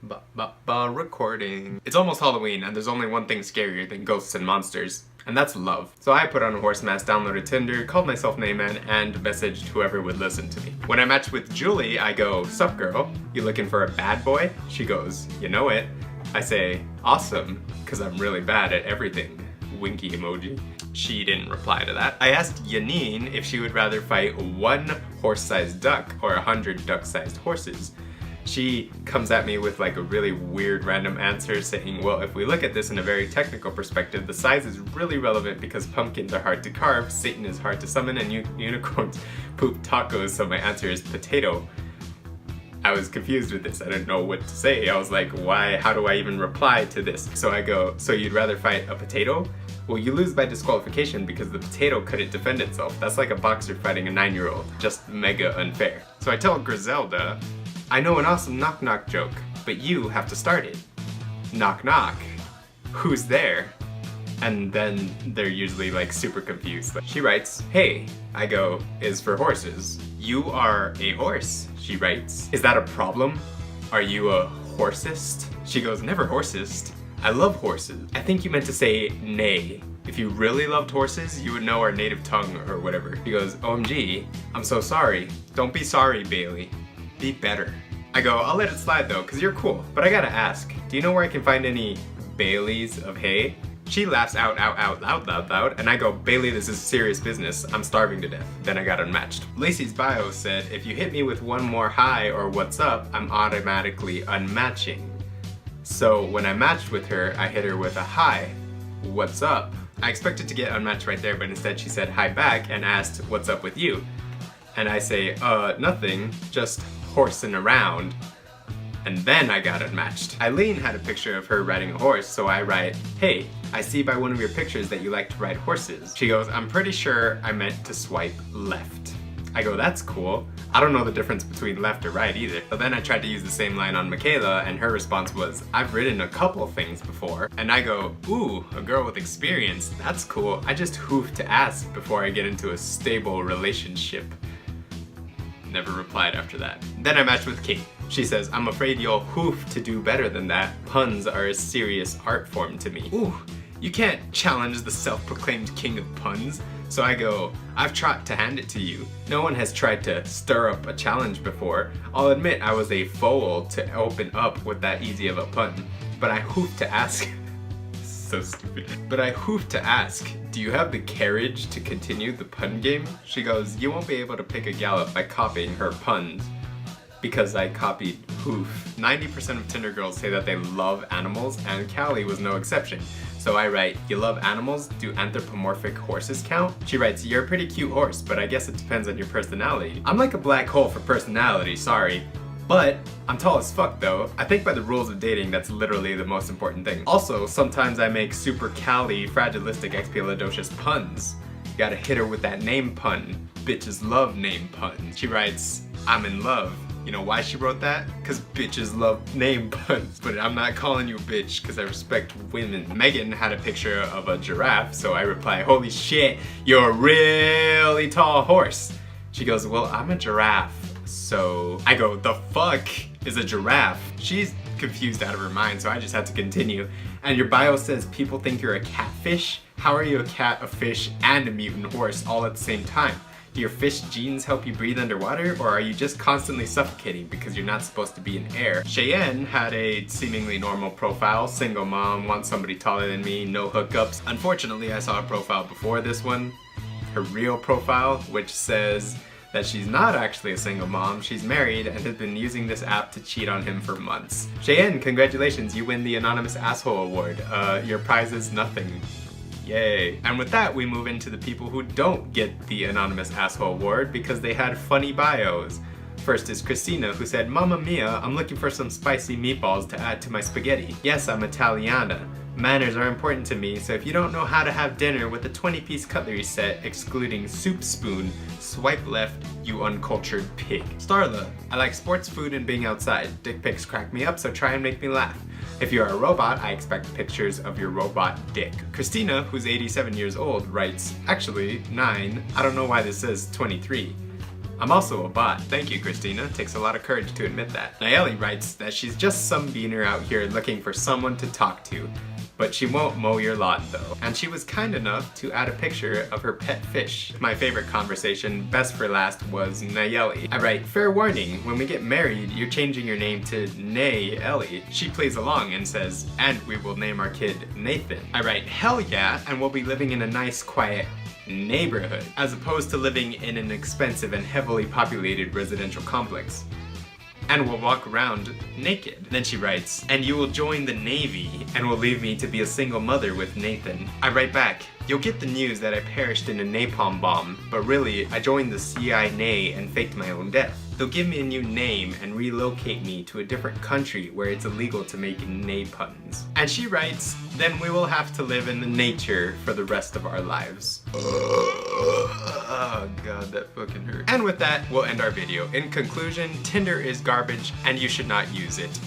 Recording. It's almost Halloween and there's only one thing scarier than ghosts and monsters, and that's love. So I put on a horse mask, downloaded Tinder, called myself Neighman, and messaged whoever would listen to me. When I matched with Julie, I go, "Sup girl, you looking for a bad boy?" She goes, "You know it." I say, "Awesome, cause I'm really bad at everything." Winky emoji. She didn't reply to that. I asked Yanine if she would rather fight one horse-sized duck or 100 duck-sized horses. She comes at me with like a really weird random answer saying, well, if we look at this in a very technical perspective, the size is really relevant because pumpkins are hard to carve, Satan is hard to summon, and unicorns poop tacos, so my answer is potato. I was confused with this. I didn't know what to say. I was like, why? How do I even reply to this? So I go, so you'd rather fight a potato? Well, you lose by disqualification because the potato couldn't defend itself. That's like a boxer fighting a 9-year-old. Just mega unfair. So I tell Griselda, I know an awesome knock-knock joke, but you have to start it. Knock knock. Who's there? And then they're usually like super confused. She writes, hey. I go, is for horses. You are a horse, she writes. Is that a problem? Are you a horsist? She goes, never horsist. I love horses. I think you meant to say neigh. If you really loved horses, you would know our native tongue or whatever. She goes, OMG, I'm so sorry. Don't be sorry, Bailey. Be better. I go, I'll let it slide though, cause you're cool. But I gotta ask, do you know where I can find any Baileys of hay? She laughs out loud, and I go, Bailey, this is serious business. I'm starving to death. Then I got unmatched. Lacey's bio said, if you hit me with one more hi or what's up, I'm automatically unmatching. So when I matched with her, I hit her with a hi, what's up? I expected to get unmatched right there, but instead she said hi back and asked, what's up with you? And I say, nothing, just horsing around. And then I got unmatched. Eileen had a picture of her riding a horse, so I write, hey, I see by one of your pictures that you like to ride horses. She goes, I'm pretty sure I meant to swipe left. I go, that's cool. I don't know the difference between left or right either. But then I tried to use the same line on Michaela, and her response was, I've ridden a couple things before. And I go, ooh, a girl with experience, that's cool. I just hoof to ask before I get into a stable relationship. Never replied after that. Then I matched with Kate. She says, I'm afraid you'll hoof to do better than that. Puns are a serious art form to me. Ooh, you can't challenge the self-proclaimed king of puns. So I go, I've tried to hand it to you. No one has tried to stir up a challenge before. I'll admit I was a fool to open up with that easy of a pun. But I hoof to ask. So stupid. But I hoof to ask, do you have the carriage to continue the pun game? She goes, you won't be able to pick a gallop by copying her puns. Because I copied hoof. 90% of Tinder girls say that they love animals, and Callie was no exception. So I write, you love animals? Do anthropomorphic horses count? She writes, you're a pretty cute horse, but I guess it depends on your personality. I'm like a black hole for personality, sorry. But I'm tall as fuck though. I think by the rules of dating, that's literally the most important thing. Also, sometimes I make super Cali, fragilistic, expialidocious puns. You gotta hit her with that name pun. Bitches love name puns. She writes, I'm in love. You know why she wrote that? Cause bitches love name puns. But I'm not calling you a bitch cause I respect women. Megan had a picture of a giraffe, so I reply, holy shit, you're a really tall horse. She goes, well, I'm a giraffe. So I go, the fuck is a giraffe? She's confused out of her mind, so I just had to continue. And your bio says people think you're a catfish? How are you a cat, a fish, and a mutant horse all at the same time? Do your fish genes help you breathe underwater, or are you just constantly suffocating because you're not supposed to be in air? Cheyenne had a seemingly normal profile, single mom, wants somebody taller than me, no hookups. Unfortunately, I saw a profile before this one, her real profile, which says that she's not actually a single mom, she's married and has been using this app to cheat on him for months. Cheyenne, congratulations, you win the Anonymous Asshole Award. Your prize is nothing. Yay. And with that, we move into the people who don't get the Anonymous Asshole Award because they had funny bios. First is Christina, who said, Mamma mia, I'm looking for some spicy meatballs to add to my spaghetti. Yes, I'm Italiana. Manners are important to me, so if you don't know how to have dinner with a 20-piece cutlery set, excluding soup spoon, swipe left, you uncultured pig. Starla, I like sports, food, and being outside. Dick pics crack me up, so try and make me laugh. If you're a robot, I expect pictures of your robot dick. Christina, who's 87 years old, writes, actually, 9. I don't know why this says 23. I'm also a bot. Thank you, Christina. Takes a lot of courage to admit that. Nayeli writes that she's just some beaner out here looking for someone to talk to, but she won't mow your lawn though. And she was kind enough to add a picture of her pet fish. My favorite conversation, best for last, was Nayeli. I write, fair warning, when we get married, you're changing your name to Nay-Ellie. She plays along and says, and we will name our kid Nathan. I write, hell yeah, and we'll be living in a nice, quiet neighborhood, as opposed to living in an expensive and heavily populated residential complex. And we'll walk around naked. Then she writes, and you will join the Navy and will leave me to be a single mother with Nathan. I write back, you'll get the news that I perished in a napalm bomb, but really, I joined the CIA and faked my own death. They'll give me a new name and relocate me to a different country where it's illegal to make nay puns. And she writes, then we will have to live in the nature for the rest of our lives. Oh god, that fucking hurt. And with that, we'll end our video. In conclusion, Tinder is garbage and you should not use it.